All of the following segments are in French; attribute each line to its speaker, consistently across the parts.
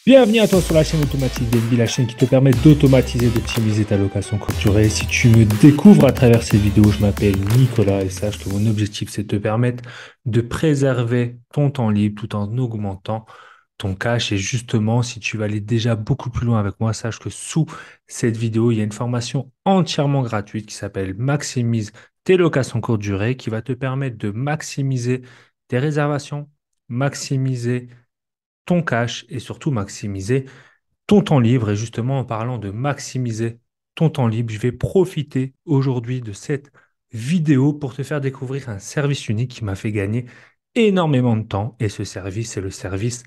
Speaker 1: Bienvenue à toi sur la chaîne Automatique BNB, la chaîne qui te permet d'automatiser, d'optimiser ta location courte durée. Si tu me découvres à travers ces vidéos, je m'appelle Nicolas et sache que mon objectif, c'est de te permettre de préserver ton temps libre tout en augmentant ton cash. Et justement, si tu vas aller déjà beaucoup plus loin avec moi, sache que sous cette vidéo, il y a une formation entièrement gratuite qui s'appelle Maximise tes locations courte durée, qui va te permettre de maximiser tes réservations, maximiser ton cash et surtout maximiser ton temps libre. Et justement, en parlant de maximiser ton temps libre, je vais profiter aujourd'hui de cette vidéo pour te faire découvrir un service unique qui m'a fait gagner énormément de temps. Et ce service, c'est le service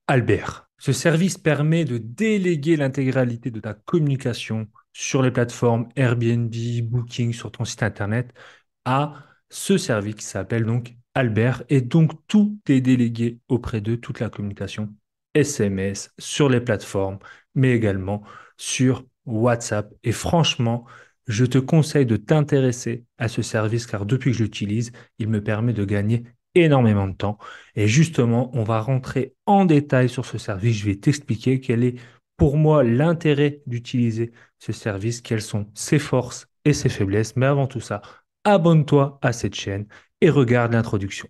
Speaker 1: Albert. Ce service permet de déléguer l'intégralité de ta communication sur les plateformes Airbnb, Booking, sur ton site internet à ce service qui s'appelle donc Albert. Et donc, tout est délégué auprès d'eux, toute la communication SMS sur les plateformes, mais également sur WhatsApp. Et franchement, je te conseille de t'intéresser à ce service car depuis que je l'utilise, il me permet de gagner énormément de temps. Et justement, on va rentrer en détail sur ce service. Je vais t'expliquer quel est pour moi l'intérêt d'utiliser ce service, quelles sont ses forces et ses faiblesses. Mais avant tout ça, abonne-toi à cette chaîne et regarde l'introduction.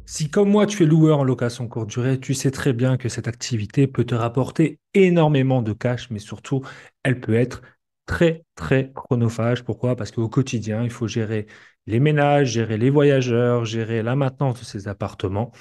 Speaker 1: Si comme moi tu es loueur en location courte durée, tu sais très bien que cette activité peut te rapporter énormément de cash, mais surtout, elle peut être très, très chronophage. Pourquoi? Parce qu'au quotidien, il faut gérer les ménages, gérer les voyageurs, gérer la maintenance de ces appartements.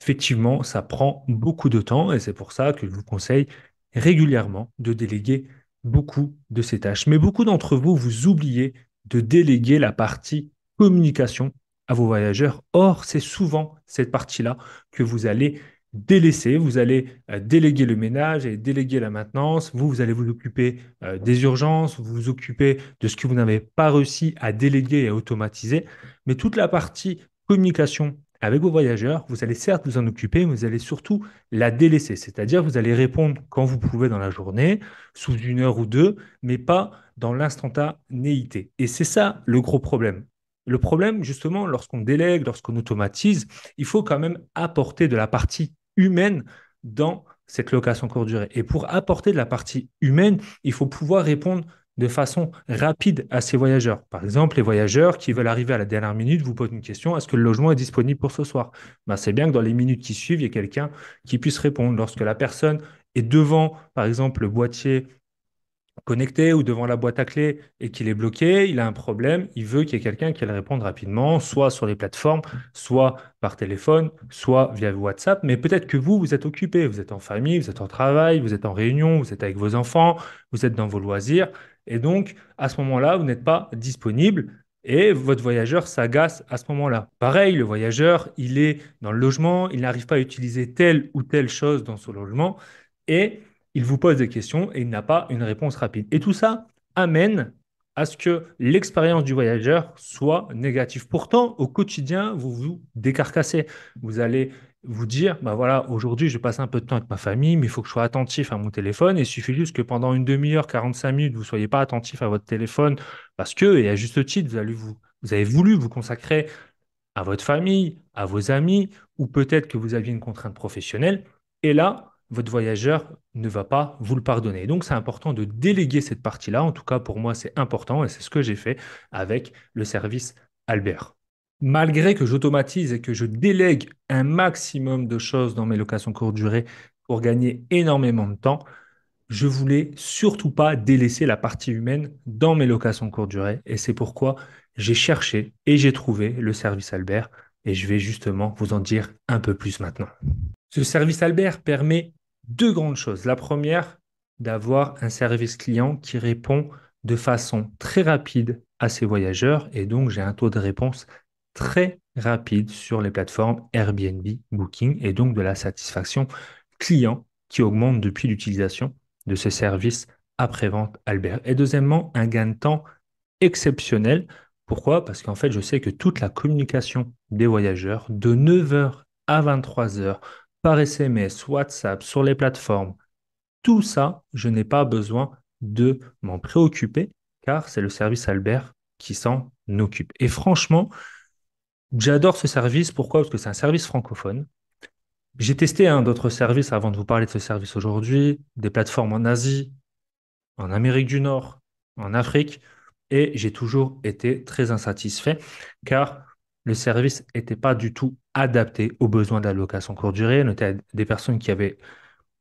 Speaker 1: Effectivement, ça prend beaucoup de temps et c'est pour ça que je vous conseille régulièrement de déléguer beaucoup de ces tâches. Mais beaucoup d'entre vous, vous oubliez de déléguer la partie communication à vos voyageurs. Or, c'est souvent cette partie-là que vous allez délaisser. Vous allez déléguer le ménage et déléguer la maintenance. Vous allez vous occuper des urgences, vous vous occupez de ce que vous n'avez pas réussi à déléguer et à automatiser. Mais toute la partie communication avec vos voyageurs, vous allez certes vous en occuper, mais vous allez surtout la délaisser. C'est-à-dire, vous allez répondre quand vous pouvez dans la journée, sous une heure ou deux, mais pas dans l'instantanéité. Et c'est ça le gros problème. Le problème, justement, lorsqu'on délègue, lorsqu'on automatise, il faut quand même apporter de la partie humaine dans cette location courte durée. Et pour apporter de la partie humaine, il faut pouvoir répondre de façon rapide à ces voyageurs. Par exemple, les voyageurs qui veulent arriver à la dernière minute vous posent une question, est-ce que le logement est disponible pour ce soir? Ben, c'est bien que dans les minutes qui suivent, il y ait quelqu'un qui puisse répondre. Lorsque la personne est devant, par exemple, le boîtier connecté ou devant la boîte à clés et qu'il est bloqué, il a un problème, il veut qu'il y ait quelqu'un qui le réponde rapidement, soit sur les plateformes, soit par téléphone, soit via WhatsApp. Mais peut-être que vous, vous êtes occupé, vous êtes en famille, vous êtes en travail, vous êtes en réunion, vous êtes avec vos enfants, vous êtes dans vos loisirs. Et donc, à ce moment-là, vous n'êtes pas disponible. Et votre voyageur s'agace à ce moment-là. Pareil, le voyageur, il est dans le logement, il n'arrive pas à utiliser telle ou telle chose dans son logement. Et il vous pose des questions et il n'a pas une réponse rapide. Et tout ça amène à ce que l'expérience du voyageur soit négative. Pourtant, au quotidien, vous vous décarcassez. Vous allez vous dire, bah voilà, aujourd'hui, je passe un peu de temps avec ma famille, mais il faut que je sois attentif à mon téléphone. Et il suffit juste que pendant une demi-heure, 45 minutes, vous ne soyez pas attentif à votre téléphone parce que, et à juste titre, vous avez voulu vous consacrer à votre famille, à vos amis, ou peut-être que vous aviez une contrainte professionnelle. Et là, votre voyageur ne va pas vous le pardonner. Donc, c'est important de déléguer cette partie-là. En tout cas, pour moi, c'est important et c'est ce que j'ai fait avec le service Albert. Malgré que j'automatise et que je délègue un maximum de choses dans mes locations courte durée pour gagner énormément de temps, je voulais surtout pas délaisser la partie humaine dans mes locations courte durée. Et c'est pourquoi j'ai cherché et j'ai trouvé le service Albert. Et je vais justement vous en dire un peu plus maintenant. Ce service Albert permet deux grandes choses. La première, d'avoir un service client qui répond de façon très rapide à ses voyageurs. Et donc, j'ai un taux de réponse très rapide sur les plateformes Airbnb, Booking, et donc de la satisfaction client qui augmente depuis l'utilisation de ce service après-vente Albert. Et deuxièmement, un gain de temps exceptionnel. Pourquoi? Parce qu'en fait, je sais que toute la communication des voyageurs de 9 heures à 23 heures par SMS, WhatsApp, sur les plateformes, tout ça, je n'ai pas besoin de m'en préoccuper car c'est le service Albert qui s'en occupe. Et franchement, j'adore ce service. Pourquoi? Parce que c'est un service francophone. J'ai testé d'autres services avant de vous parler de ce service aujourd'hui, des plateformes en Asie, en Amérique du Nord, en Afrique, et j'ai toujours été très insatisfait car le service n'était pas du tout adapté aux besoins de la location courte durée. On était des personnes qui avaient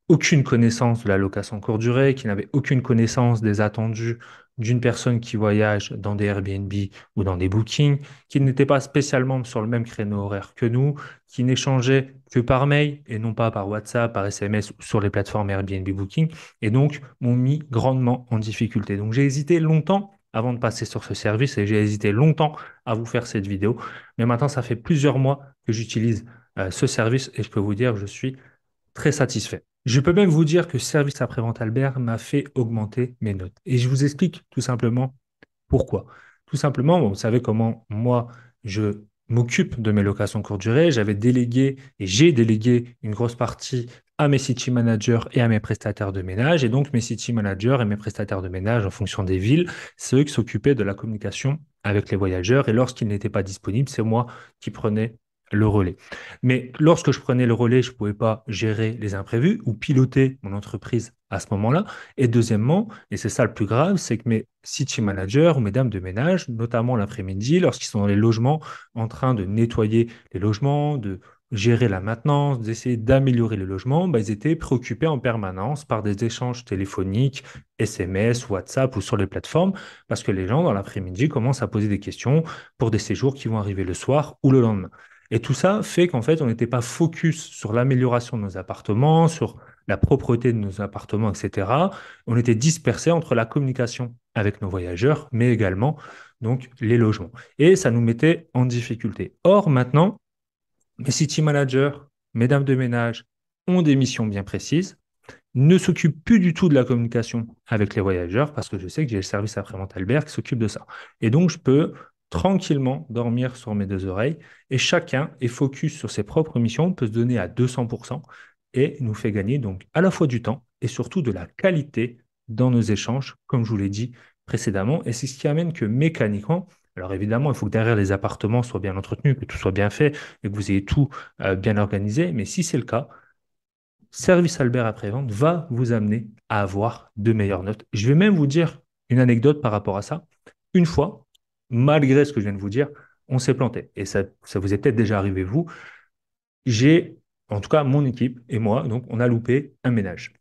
Speaker 1: aucune connaissance de la location courte durée, qui n'avait aucune connaissance des attendus d'une personne qui voyage dans des Airbnb ou dans des bookings, qui n'était pas spécialement sur le même créneau horaire que nous, qui n'échangeait que par mail et non pas par WhatsApp, par SMS ou sur les plateformes Airbnb Booking, et donc m'ont mis grandement en difficulté. Donc j'ai hésité longtemps avant de passer sur ce service et j'ai hésité longtemps à vous faire cette vidéo. Mais maintenant, ça fait plusieurs mois que j'utilise ce service et je peux vous dire que je suis très satisfait. Je peux même vous dire que Service après-vente Albert m'a fait augmenter mes notes. Et je vous explique tout simplement pourquoi. Tout simplement, bon, vous savez comment moi, je m'occupe de mes locations courte durée. J'avais délégué et j'ai délégué une grosse partie à mes city managers et à mes prestataires de ménage. Et donc, mes city managers et mes prestataires de ménage, en fonction des villes, c'est eux qui s'occupaient de la communication avec les voyageurs. Et lorsqu'ils n'étaient pas disponibles, c'est moi qui prenais le relais. Mais lorsque je prenais le relais, je ne pouvais pas gérer les imprévus ou piloter mon entreprise à ce moment-là. Et deuxièmement, et c'est ça le plus grave, c'est que mes city managers ou mes dames de ménage, notamment l'après-midi, lorsqu'ils sont dans les logements, en train de nettoyer les logements, de gérer la maintenance, d'essayer d'améliorer les logements, bah, ils étaient préoccupés en permanence par des échanges téléphoniques, SMS, WhatsApp ou sur les plateformes, parce que les gens, dans l'après-midi, commencent à poser des questions pour des séjours qui vont arriver le soir ou le lendemain. Et tout ça fait qu'en fait, on n'était pas focus sur l'amélioration de nos appartements, sur la propreté de nos appartements, etc. On était dispersé entre la communication avec nos voyageurs, mais également donc les logements. Et ça nous mettait en difficulté. Or, maintenant, mes city managers, mesdames de ménage ont des missions bien précises, ne s'occupe plus du tout de la communication avec les voyageurs parce que je sais que j'ai le service après-vente Albert qui s'occupe de ça. Et donc, je peux tranquillement dormir sur mes deux oreilles et chacun est focus sur ses propres missions, peut se donner à 200% et nous fait gagner donc à la fois du temps et surtout de la qualité dans nos échanges, comme je vous l'ai dit précédemment. Et c'est ce qui amène que mécaniquement, alors évidemment, il faut que derrière les appartements soient bien entretenus, que tout soit bien fait et que vous ayez tout bien organisé. Mais si c'est le cas, Service Albert après-vente va vous amener à avoir de meilleures notes. Je vais même vous dire une anecdote par rapport à ça. Une fois, malgré ce que je viens de vous dire, on s'est planté. Et ça vous est peut-être déjà arrivé, vous. J'ai, en tout cas, mon équipe et moi, donc, on a loupé un ménage.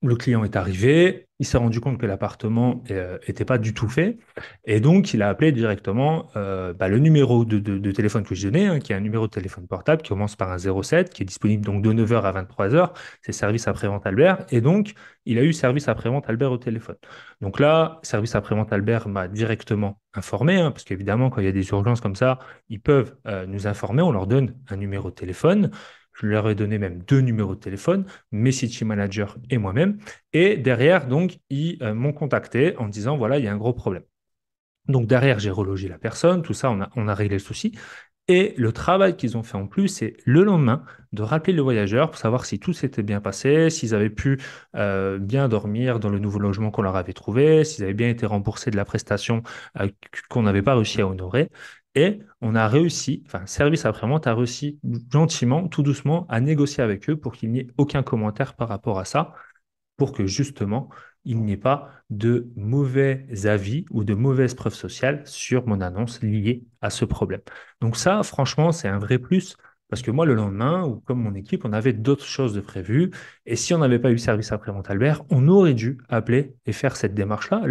Speaker 1: Le client est arrivé, il s'est rendu compte que l'appartement n'était pas du tout fait, et donc il a appelé directement le numéro de téléphone que je donnais, qui est un numéro de téléphone portable qui commence par un 07, qui est disponible donc de 9h à 23h, c'est service après-vente Albert, et donc il a eu service après-vente Albert au téléphone. Donc là, service après-vente Albert m'a directement informé, parce qu'évidemment, quand il y a des urgences comme ça, ils peuvent nous informer, on leur donne un numéro de téléphone. Je leur ai donné même deux numéros de téléphone, mes city managers et moi-même. Et derrière, donc, ils m'ont contacté en disant, voilà, il y a un gros problème. Donc derrière, j'ai relogé la personne, tout ça, on a réglé le souci. Et le travail qu'ils ont fait en plus, c'est le lendemain de rappeler le voyageur pour savoir si tout s'était bien passé, s'ils avaient pu bien dormir dans le nouveau logement qu'on leur avait trouvé, s'ils avaient bien été remboursés de la prestation qu'on n'avait pas réussi à honorer. Et on a réussi, enfin, Service après-vente a réussi gentiment, tout doucement, à négocier avec eux pour qu'il n'y ait aucun commentaire par rapport à ça pour que justement il n'y ait pas de mauvais avis ou de mauvaises preuves sociales sur mon annonce liée à ce problème. Donc ça, franchement, c'est un vrai plus parce que moi, le lendemain, ou comme mon équipe, on avait d'autres choses de prévues. Et si on n'avait pas eu service après-vente Albert, on aurait dû appeler et faire cette démarche-là.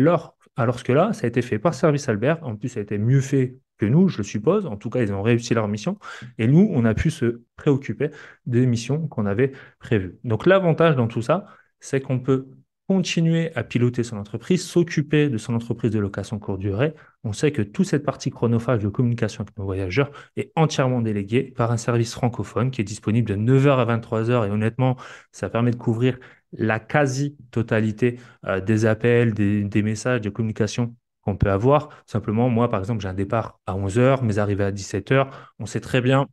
Speaker 1: Alors que là, ça a été fait par Service Albert. En plus, ça a été mieux fait que nous, je le suppose. En tout cas, ils ont réussi leur mission. Et nous, on a pu se préoccuper des missions qu'on avait prévues. Donc l'avantage dans tout ça, c'est qu'on peut continuer à piloter son entreprise, s'occuper de son entreprise de location courte durée. On sait que toute cette partie chronophage de communication avec nos voyageurs est entièrement déléguée par un service francophone qui est disponible de 9h à 23h. Et honnêtement, ça permet de couvrir la quasi-totalité des appels, des messages, des communications qu'on peut avoir. Simplement, moi, par exemple, j'ai un départ à 11h, mes arrivées à 17h. On sait très bien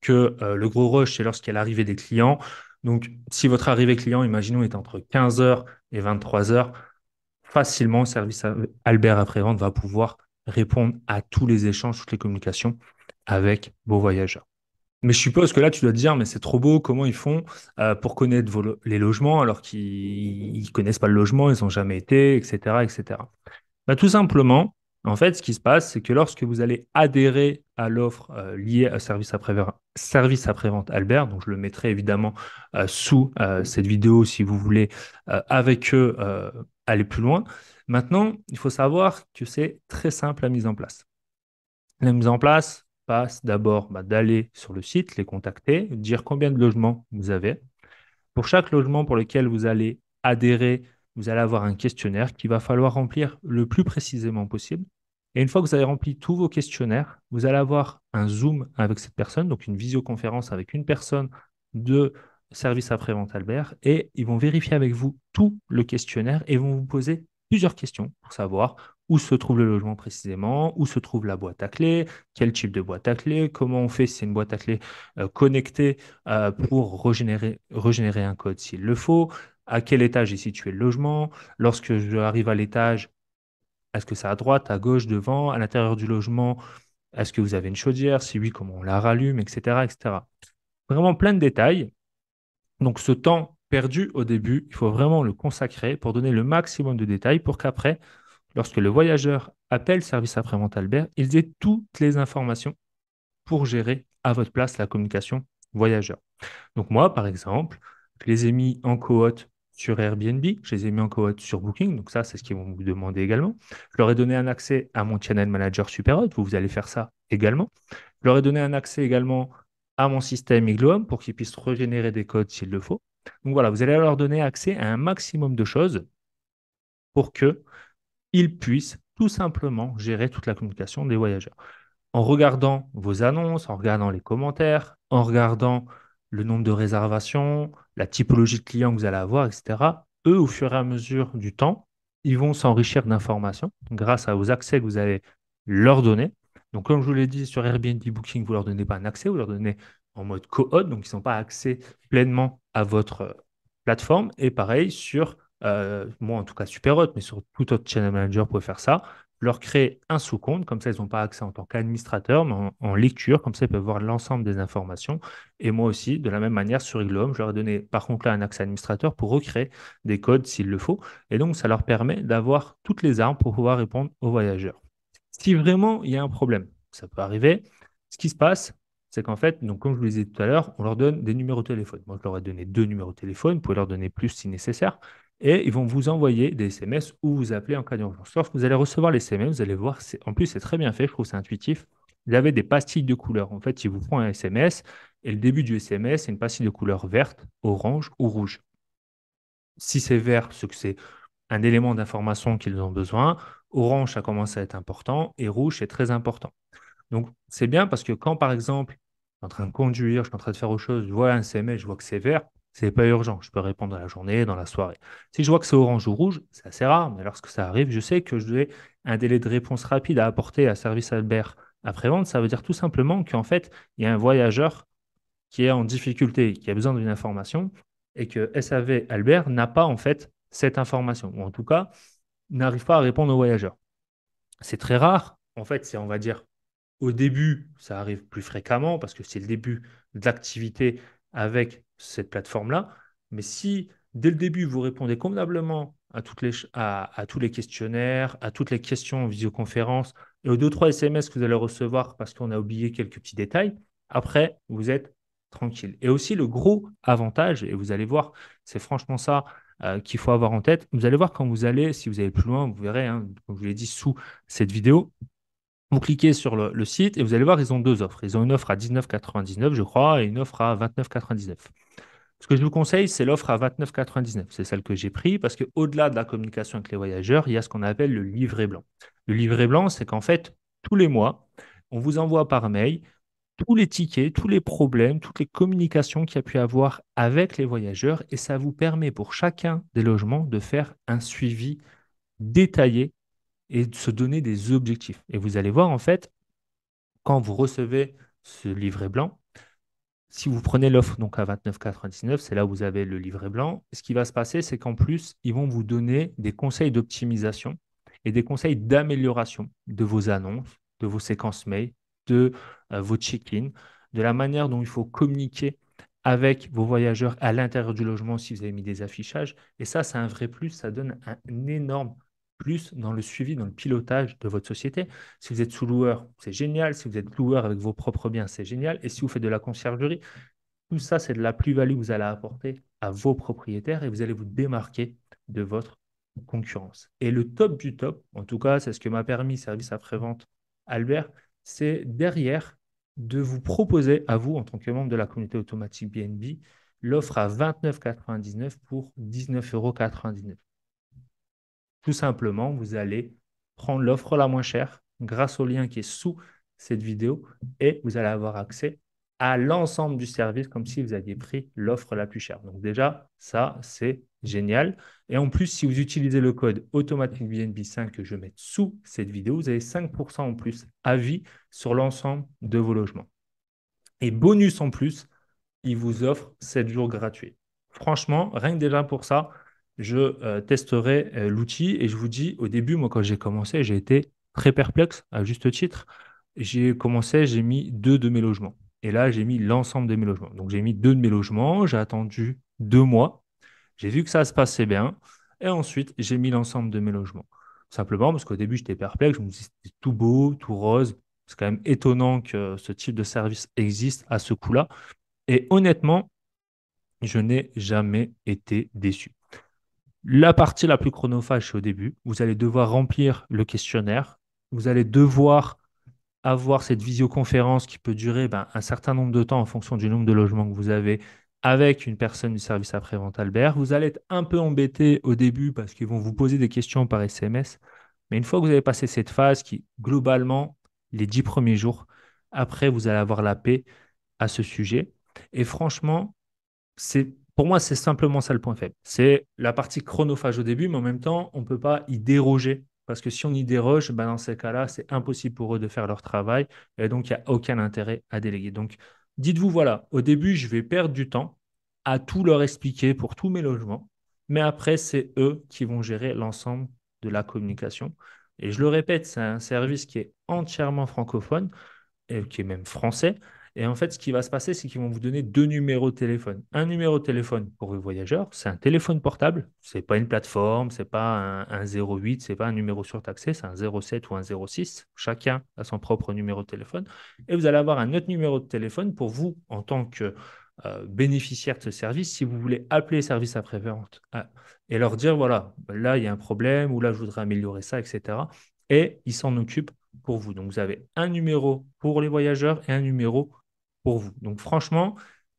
Speaker 1: que le gros rush, c'est lorsqu'il y a l'arrivée des clients. Donc, si votre arrivée client, imaginons, est entre 15h et 23h, facilement, Albert après-vente va pouvoir répondre à tous les échanges, toutes les communications avec vos voyageurs. Mais je suppose que là, tu dois te dire, mais c'est trop beau, comment ils font pour connaître les logements alors qu'ils ne connaissent pas le logement, ils n'ont jamais été, etc., etc. Bah, tout simplement, en fait, ce qui se passe, c'est que lorsque vous allez adhérer à l'offre liée à service après-vente Albert, donc je le mettrai évidemment sous cette vidéo si vous voulez avec eux aller plus loin. Maintenant, il faut savoir que c'est très simple la mise en place. La mise en place passe d'abord d'aller sur le site, les contacter, dire combien de logements vous avez. Pour chaque logement pour lequel vous allez adhérer, vous allez avoir un questionnaire qu'il va falloir remplir le plus précisément possible. Et une fois que vous avez rempli tous vos questionnaires, vous allez avoir un Zoom avec cette personne, donc une visioconférence avec une personne de service après-vente Albert, et ils vont vérifier avec vous tout le questionnaire et vont vous poser plusieurs questions pour savoir où se trouve le logement précisément, où se trouve la boîte à clé, quel type de boîte à clé, comment on fait si c'est une boîte à clé connectée pour régénérer un code s'il le faut, à quel étage est situé le logement, lorsque je arrive à l'étage, est-ce que c'est à droite, à gauche, devant, à l'intérieur du logement, est-ce que vous avez une chaudière, si oui, comment on la rallume, etc., etc. Vraiment plein de détails. Donc ce temps perdu au début, il faut vraiment le consacrer pour donner le maximum de détails pour qu'après, lorsque le voyageur appelle service après-vente Albert, ils aient toutes les informations pour gérer à votre place la communication voyageur. Donc moi, par exemple, je les ai mis en cohorte sur Airbnb, je les ai mis en cohorte sur Booking, donc ça, c'est ce qu'ils vont vous demander également. Je leur ai donné un accès à mon channel manager Superhot, vous allez faire ça également. Je leur ai donné un accès également à mon système Igloom pour qu'ils puissent régénérer des codes s'il le faut. Donc voilà, vous allez leur donner accès à un maximum de choses pour qu'ils puissent tout simplement gérer toute la communication des voyageurs en regardant vos annonces, en regardant les commentaires, en regardant le nombre de réservations, la typologie de clients que vous allez avoir, etc., eux, au fur et à mesure du temps, ils vont s'enrichir d'informations grâce aux accès que vous allez leur donner. Donc, comme je vous l'ai dit, sur Airbnb Booking, vous ne leur donnez pas un accès, vous leur donnez en mode co-hôte, donc ils n'ont pas accès pleinement à votre plateforme. Et pareil sur, moi en tout cas Superhot, mais sur tout autre channel manager, vous pouvez faire ça leur créer un sous-compte, comme ça ils n'ont pas accès en tant qu'administrateur, mais en lecture, comme ça ils peuvent voir l'ensemble des informations. Et moi aussi, de la même manière sur Igloo, je leur ai donné par contre là un accès administrateur pour recréer des codes s'il le faut. Et donc ça leur permet d'avoir toutes les armes pour pouvoir répondre aux voyageurs. Si vraiment il y a un problème, ça peut arriver, ce qui se passe, c'est qu'en fait, donc comme je vous le disais tout à l'heure, on leur donne des numéros de téléphone. Moi, je leur ai donné deux numéros de téléphone, vous pouvez leur donner plus si nécessaire, et ils vont vous envoyer des SMS ou vous appeler en cas d'urgence. Lorsque vous allez recevoir les SMS, vous allez voir, en plus c'est très bien fait, je trouve que c'est intuitif. Vous avez des pastilles de couleur. En fait, ils vous font un SMS, et le début du SMS, c'est une pastille de couleur verte, orange ou rouge. Si c'est vert, c'est que c'est un élément d'information qu'ils ont besoin. Orange, ça commence à être important et rouge, c'est très important. Donc, c'est bien parce que quand, par exemple, je suis en train de conduire, je suis en train de faire autre chose, je vois un SMS, je vois que c'est vert, c'est pas urgent. Je peux répondre dans la journée, dans la soirée. Si je vois que c'est orange ou rouge, c'est assez rare, mais lorsque ça arrive, je sais que je dois un délai de réponse rapide à apporter à Service Albert après-vente. Ça veut dire tout simplement qu'en fait, il y a un voyageur qui est en difficulté, qui a besoin d'une information, et que SAV Albert n'a pas en fait cette information, ou en tout cas n'arrive pas à répondre aux voyageurs. C'est très rare. En fait, c'est, on va dire, au début, ça arrive plus fréquemment parce que c'est le début de l'activité avec cette plateforme-là. Mais si dès le début, vous répondez convenablement à tous les questionnaires, à toutes les questions en visioconférence et aux deux, trois SMS que vous allez recevoir parce qu'on a oublié quelques petits détails, après, vous êtes tranquille. Et aussi, le gros avantage, et vous allez voir, c'est franchement ça qu'il faut avoir en tête. Vous allez voir quand vous allez, si vous allez plus loin, vous verrez, hein, comme je vous l'ai dit sous cette vidéo, vous cliquez sur le site et vous allez voir, ils ont deux offres. Ils ont une offre à 19,99, je crois, et une offre à 29,99. Ce que je vous conseille, c'est l'offre à 29,99. C'est celle que j'ai prise parce qu'au-delà de la communication avec les voyageurs, il y a ce qu'on appelle le livret blanc. Le livret blanc, c'est qu'en fait, tous les mois, on vous envoie par mail tous les tickets, tous les problèmes, toutes les communications qu'il y a pu avoir avec les voyageurs et ça vous permet pour chacun des logements de faire un suivi détaillé et de se donner des objectifs. Et vous allez voir, en fait, quand vous recevez ce livret blanc, Si vous prenez l'offre donc à 29,99, c'est là où vous avez le livret blanc. Ce qui va se passer, c'est qu'en plus, ils vont vous donner des conseils d'optimisation et des conseils d'amélioration de vos annonces, de vos séquences mail, de vos check-in, de la manière dont il faut communiquer avec vos voyageurs à l'intérieur du logement si vous avez mis des affichages. Et ça, c'est un vrai plus. Ça donne un énorme plus dans le suivi, dans le pilotage de votre société. Si vous êtes sous-loueur, c'est génial. Si vous êtes loueur avec vos propres biens, c'est génial. Et si vous faites de la conciergerie, tout ça, c'est de la plus-value que vous allez apporter à vos propriétaires et vous allez vous démarquer de votre concurrence. Et le top du top, en tout cas, c'est ce que m'a permis Service après-vente Albert, c'est derrière de vous proposer à vous, en tant que membre de la communauté automatique BNB, l'offre à 29,99 pour 19,99 €. Tout simplement, vous allez prendre l'offre la moins chère grâce au lien qui est sous cette vidéo et vous allez avoir accès à l'ensemble du service comme si vous aviez pris l'offre la plus chère. Donc déjà, ça, c'est génial. Et en plus, si vous utilisez le code automatique BNB5 que je mets sous cette vidéo, vous avez 5% en plus à vie sur l'ensemble de vos logements. Et bonus en plus, il vous offre 7 jours gratuits. Franchement, rien que déjà pour ça, je testerai l'outil et je vous dis, au début, moi, quand j'ai commencé, j'ai été très perplexe, à juste titre. J'ai commencé, j'ai mis deux de mes logements. Et là, j'ai mis l'ensemble de mes logements. Donc, j'ai mis deux de mes logements, j'ai attendu 2 mois, j'ai vu que ça se passait bien. Et ensuite, j'ai mis l'ensemble de mes logements. Simplement parce qu'au début, j'étais perplexe. Je me disais, c'était tout beau, tout rose. C'est quand même étonnant que ce type de service existe à ce coût-là. Et honnêtement, je n'ai jamais été déçu. La partie la plus chronophage, c'est au début. Vous allez devoir remplir le questionnaire. Vous allez devoir avoir cette visioconférence qui peut durer un certain nombre de temps en fonction du nombre de logements que vous avez avec une personne du service après-vente Albert. Vous allez être un peu embêté au début parce qu'ils vont vous poser des questions par SMS. Mais une fois que vous avez passé cette phase qui, globalement, les 10 premiers jours, après, vous allez avoir la paix à ce sujet. Et franchement, pour moi, c'est simplement ça le point faible. C'est la partie chronophage au début, mais en même temps, on ne peut pas y déroger. Parce que si on y déroge, dans ces cas-là, c'est impossible pour eux de faire leur travail. Et donc, il n'y a aucun intérêt à déléguer. Donc, dites-vous, voilà, au début, je vais perdre du temps à tout leur expliquer pour tous mes logements. Mais après, c'est eux qui vont gérer l'ensemble de la communication. Et je le répète, c'est un service qui est entièrement francophone et qui est même français. Et en fait, ce qui va se passer, c'est qu'ils vont vous donner deux numéros de téléphone. Un numéro de téléphone pour les voyageurs, c'est un téléphone portable. C'est pas une plateforme, c'est pas un 08, c'est pas un numéro surtaxé, c'est un 07 ou un 06. Chacun a son propre numéro de téléphone. Et vous allez avoir un autre numéro de téléphone pour vous, en tant que bénéficiaire de ce service, si vous voulez appeler les services après-vente et leur dire, voilà, là, il y a un problème, ou là, je voudrais améliorer ça, etc. Et ils s'en occupent pour vous. Donc, vous avez un numéro pour les voyageurs et un numéro pour vous. Donc, franchement,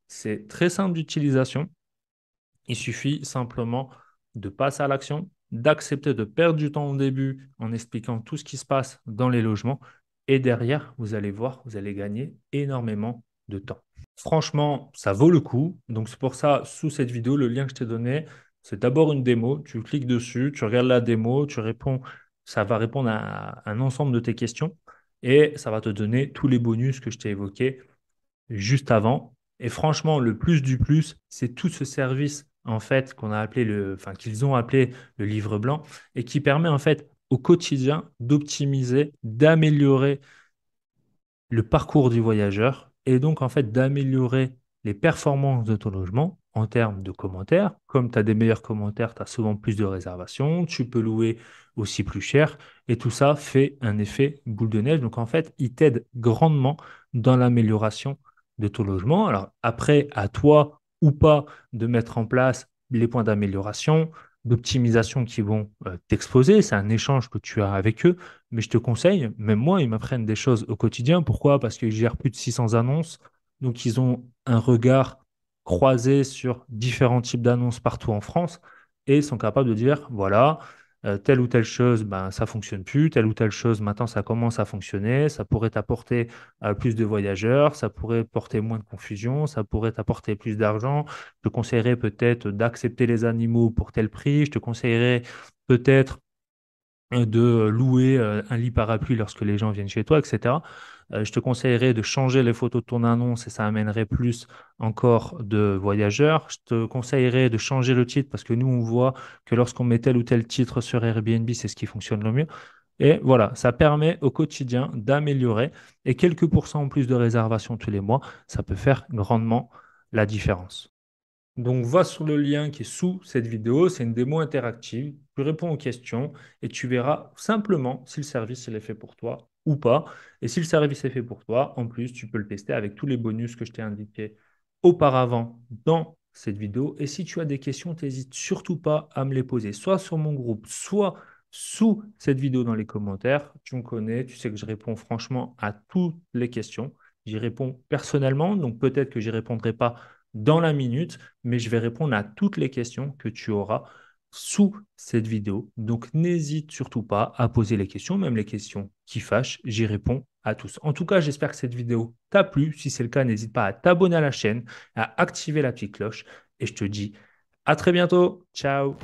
Speaker 1: c'est très simple d'utilisation. Il suffit simplement de passer à l'action, d'accepter de perdre du temps au début en expliquant tout ce qui se passe dans les logements. Et derrière, vous allez voir, vous allez gagner énormément de temps. Franchement, ça vaut le coup. Donc, c'est pour ça, sous cette vidéo, le lien que je t'ai donné, c'est d'abord une démo. Tu cliques dessus, tu regardes la démo, tu réponds. Ça va répondre à un ensemble de tes questions et ça va te donner tous les bonus que je t'ai évoqués juste avant. Et franchement, le plus du plus, c'est tout ce service en fait qu'on a appelé enfin qu'ils ont appelé le livre blanc et qui permet en fait au quotidien d'optimiser, d'améliorer le parcours du voyageur et donc en fait d'améliorer les performances de ton logement en termes de commentaires. Comme tu as des meilleurs commentaires, tu as souvent plus de réservations, tu peux louer aussi plus cher et tout ça fait un effet boule de neige. Donc en fait, il t'aide grandement dans l'amélioration de ton logement. Alors après, à toi ou pas de mettre en place les points d'amélioration, d'optimisation qui vont t'exposer. C'est un échange que tu as avec eux. Mais je te conseille, même moi, ils m'apprennent des choses au quotidien. Pourquoi? Parce qu'ils gèrent plus de 600 annonces. Donc, ils ont un regard croisé sur différents types d'annonces partout en France et ils sont capables de dire, voilà, telle ou telle chose, ça fonctionne plus. Telle ou telle chose, maintenant, ça commence à fonctionner. Ça pourrait t'apporter plus de voyageurs. Ça pourrait porter moins de confusion. Ça pourrait t'apporter plus d'argent. Je te conseillerais peut-être d'accepter les animaux pour tel prix. Je te conseillerais peut-être de louer un lit parapluie lorsque les gens viennent chez toi, etc. Je te conseillerais de changer les photos de ton annonce et ça amènerait plus encore de voyageurs. Je te conseillerais de changer le titre parce que nous, on voit que lorsqu'on met tel ou tel titre sur Airbnb, c'est ce qui fonctionne le mieux. Et voilà, ça permet au quotidien d'améliorer et quelques pourcents en plus de réservations tous les mois, ça peut faire grandement la différence. Donc, va sur le lien qui est sous cette vidéo. C'est une démo interactive. Tu réponds aux questions et tu verras simplement si le service il est fait pour toi ou pas. Et si le service est fait pour toi, en plus, tu peux le tester avec tous les bonus que je t'ai indiqués auparavant dans cette vidéo. Et si tu as des questions, n'hésite surtout pas à me les poser, soit sur mon groupe, soit sous cette vidéo dans les commentaires. Tu me connais, tu sais que je réponds franchement à toutes les questions. J'y réponds personnellement, donc peut-être que j'y répondrai pas dans la minute, mais je vais répondre à toutes les questions que tu auras sous cette vidéo. Donc, n'hésite surtout pas à poser les questions, même les questions qui fâchent, j'y réponds à tous. En tout cas, j'espère que cette vidéo t'a plu. Si c'est le cas, n'hésite pas à t'abonner à la chaîne, à activer la petite cloche et je te dis à très bientôt. Ciao!